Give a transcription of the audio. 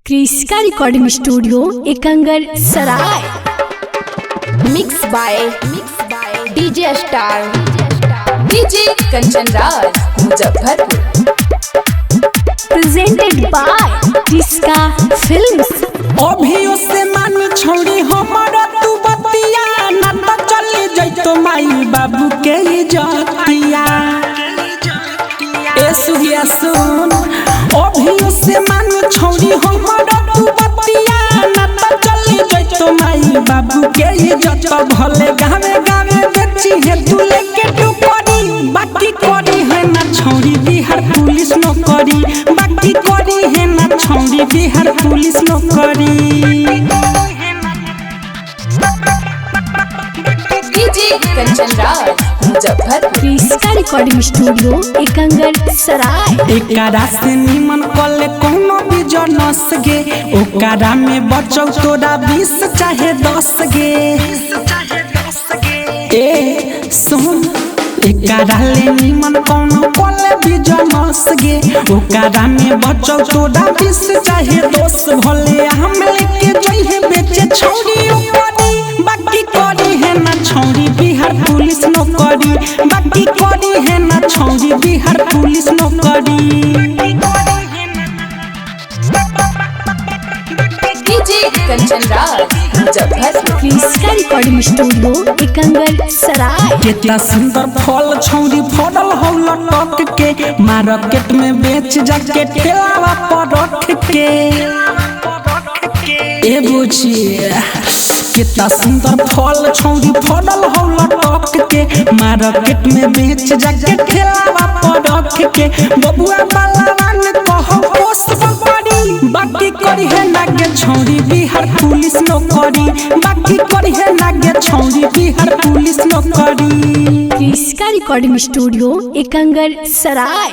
क्रिस्का recording studio Ekangar Sarai. Mix by DJ star DJ Kanchan Raj Muzaffarpur. Presented by Kriska films. अभियो से मान छोड़ी हमारा तू बतिया ना तो चली जइतो माई बाबू के इज्जतिया। ए सुहिया सुन अभियो से मान छोड़ी हमारा तू बतिया ना तो चली जइतो माई बाबू के इज्जत। भले गावे गावे बेची है तू लेके टुकड़ी बाकी करी है ना छोड़ी बिहार पुलिस नौकरी। बाकी करी है ना छोड़ी बिहार पुलिस नौकरी। DJ Kanchan Raj Muzaffarpur. क्रिस्का recording studio Ekangar सराय। एकरा से निमन कले कोनो भी जनस गे ओकरा में बचौ तोरा 20 चाहे 10 गे। ए सुन एकरा ले निमन कोनो कले भी जनस गे ओकरा में बचौ तोरा 20 चाहे 10। भले हम लेके जइहे बेचे छोड़ी ओकरी बाकी करी है ना छोड़ी बिहार पुलिस नौकरी। बाकी करी है ना छोड़ी बिहार पुलिस नौकरी। DJ Kanchan Raj Muzaffarpur. क्रिस्का recording studio Ekangar सराय। कितना सुंदर फल छौरी फड़ल हौ लटक के मार्केट में बेच जाके ठेलावा पर रख के। ए बुझिए कितना सुंदर फल छौरी फड़ल हौ लटक के मार्केट में बेच जाके ठेलावा पर रख के। बबुआ बालावान कहो पोस बड़ी बाकी करी है नागे छौरी बिहार पुलिस नौकरी। बाकी करी है नागे छौरी बिहार पुलिस नौकरी। क्रिस्का रिकॉर्डिंग स्टूडियो एकंगर सराय।